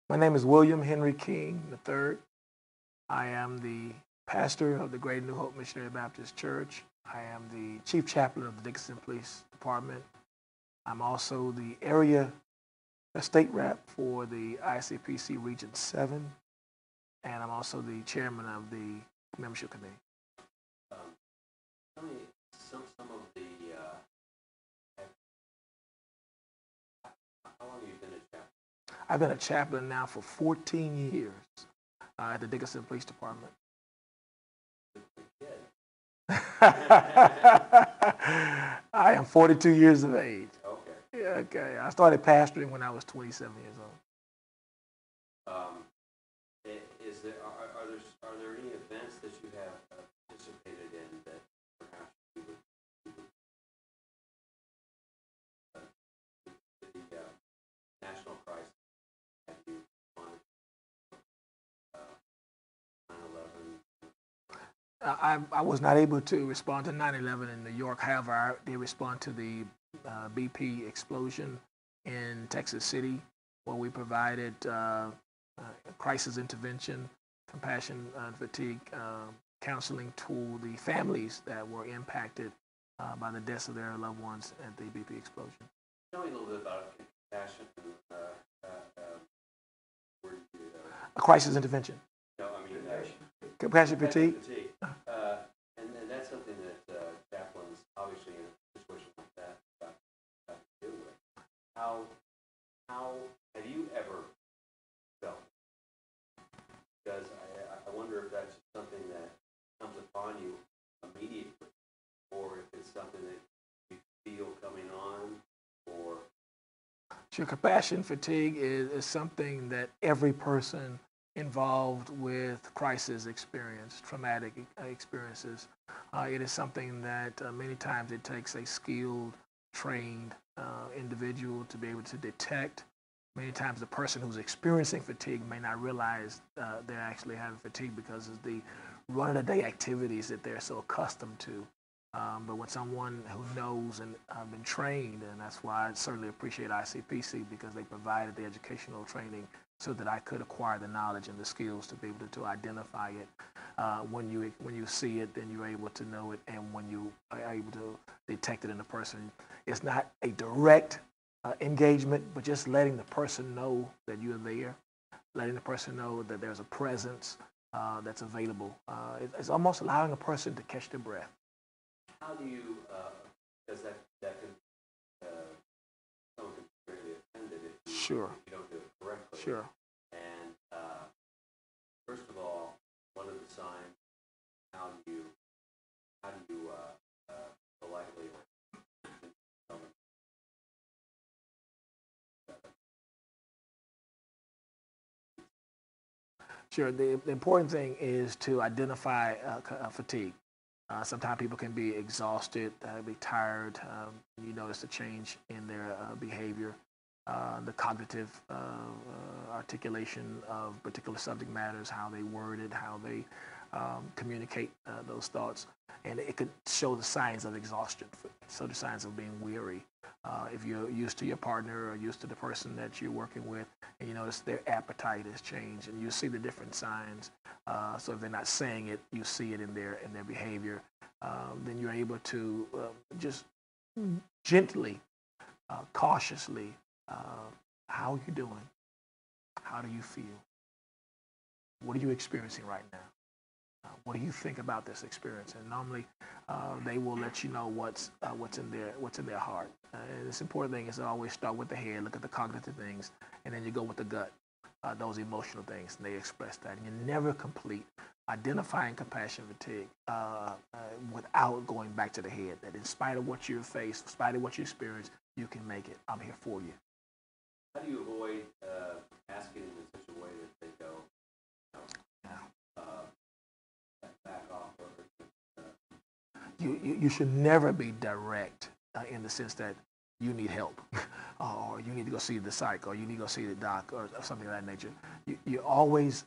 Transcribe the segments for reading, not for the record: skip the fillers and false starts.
My name is William Henry King III. I am the pastor of the Greater New Hope Missionary Baptist Church. I am the chief chaplain of the Dickinson Police Department. I'm also the area state rep for the ICPC Region 7, and I'm also the chairman of the membership committee. Um, Tell me some of the, how long have you been a chaplain? I've been a chaplain now for 14 years at the Dickinson Police Department. I am 42 years of age. Okay. Yeah, okay. I started pastoring when I was 27 years old. Are there any events that you have participated in that perhaps you would the national crisis? Have you wanted 9/11? I was not able to respond to 9/11 in New York. However, I did respond to the BP explosion in Texas City, where we provided crisis intervention, compassion and fatigue counseling to the families that were impacted by the deaths of their loved ones at the BP explosion. Tell me a little bit about compassion. Where did you do that? A crisis intervention. No, I mean Compassion fatigue. And that's something that chaplains, obviously, in a situation like that, have to deal with. How have you ever felt? Because I wonder if that's something that comes upon you immediately, or if it's something that you feel coming on, or... Sure, compassion fatigue is something that every person involved with crisis experience, traumatic experiences. It is something that many times it takes a skilled, trained individual to be able to detect. Many times the person who's experiencing fatigue may not realize they're actually having fatigue because of the run-of-the-day activities that they're so accustomed to. But when someone who knows and been trained, and that's why I certainly appreciate ICPC, because they provided the educational training so that I could acquire the knowledge and the skills to be able to identify it. When you see it, then you're able to know it, and when you are able to detect it in a person, it's not a direct engagement, but just letting the person know that you're there, letting the person know that there's a presence that's available. It's almost allowing a person to catch their breath. How do you, because that can, someone can be really offended if you, Sure. if you don't do it correctly. Sure. And first of all, what are the signs? How do you politely Sure. The important thing is to identify fatigue. Sometimes people can be exhausted, be tired. You notice a change in their behavior, the cognitive articulation of particular subject matters, how they word it, how they communicate those thoughts. And it could show the signs of exhaustion, so the signs of being weary. If you're used to your partner or used to the person that you're working with, and you notice their appetite has changed, and you see the different signs. So if they're not saying it, you see it in their behavior. Then you're able to just gently, cautiously, how are you doing? How do you feel? What are you experiencing right now? What do you think about this experience? And normally, they will let you know what's in their heart. And this important thing is to always start with the head, look at the cognitive things, and then you go with the gut, those emotional things, and they express that. And you're never complete identifying compassion fatigue without going back to the head. That in spite of what you face, in spite of what you experience, you can make it. I'm here for you. How do you avoid asking them in such a way that they go, back off? You should never be direct in the sense that you need help or you need to go see the psych or you need to go see the doc or something of that nature. You always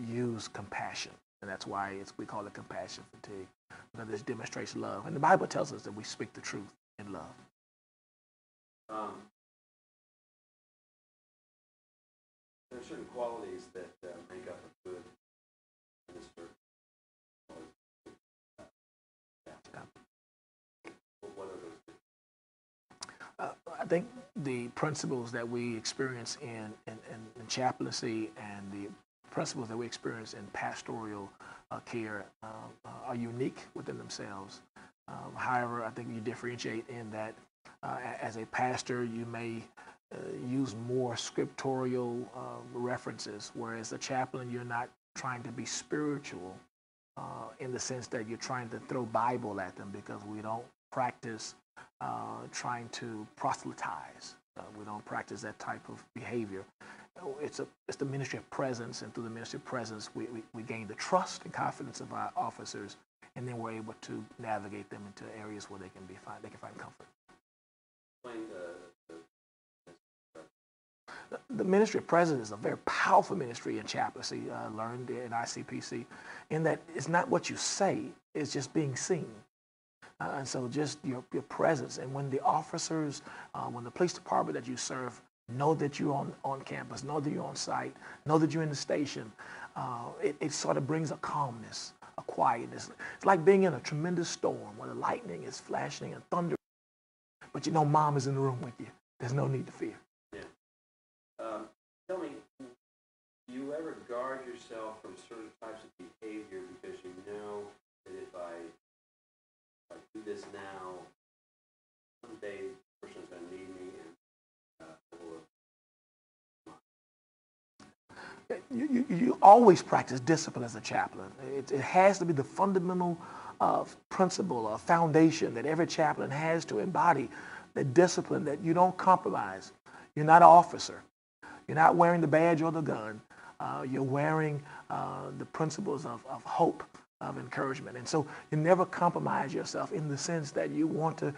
use compassion, and that's why we call it compassion fatigue, because this demonstrates love. And the Bible tells us that we speak the truth in love. There's certain qualities that make up a good minister? What are those? I think the principles that we experience in chaplaincy and the principles that we experience in pastoral care are unique within themselves. However, I think you differentiate in that as a pastor, you may use more scriptorial references, whereas a chaplain, you're not trying to be spiritual in the sense that you're trying to throw Bible at them, because we don't practice trying to proselytize. We don't practice that type of behavior. It's the ministry of presence, and through the ministry of presence, we gain the trust and confidence of our officers, and then we're able to navigate them into areas where they can find comfort. Explain The ministry of presence is a very powerful ministry in chaplaincy, learned in ICPC, in that it's not what you say, it's just being seen. And so just your presence. And when the officers, when the police department that you serve know that you're on campus, know that you're on site, know that you're in the station, it sort of brings a calmness, a quietness. It's like being in a tremendous storm where the lightning is flashing and thunder, but you know mom is in the room with you. There's no need to fear. Yeah. Tell me, do you ever guard yourself from certain types of behavior because you know that if I do this now, someday the person's going to need me and You always practice discipline as a chaplain. It has to be the fundamental principle, a foundation that every chaplain has to embody, the discipline that you don't compromise. You're not an officer. You're not wearing the badge or the gun. You're wearing the principles of hope, of encouragement. And so you never compromise yourself in the sense that you want to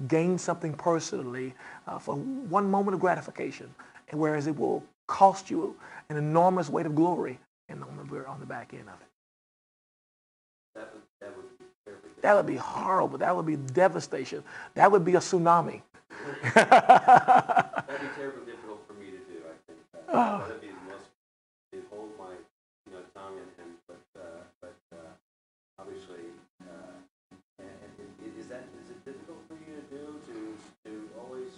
gain something personally for one moment of gratification, and whereas it will cost you an enormous weight of glory and on the back end of it. that would be perfect. That would be horrible. That would be devastation. That would be a tsunami. That'd be terribly difficult for me to do, I think. That'd be the most, to hold my tongue but obviously, is it difficult for you to do, to always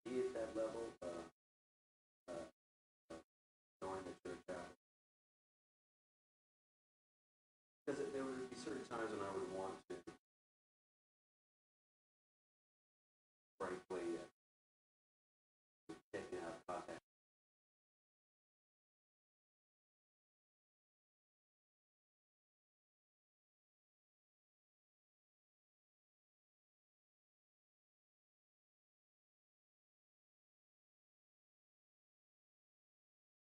be at that level, knowing that you're a chaplain? Because there would be certain times when I would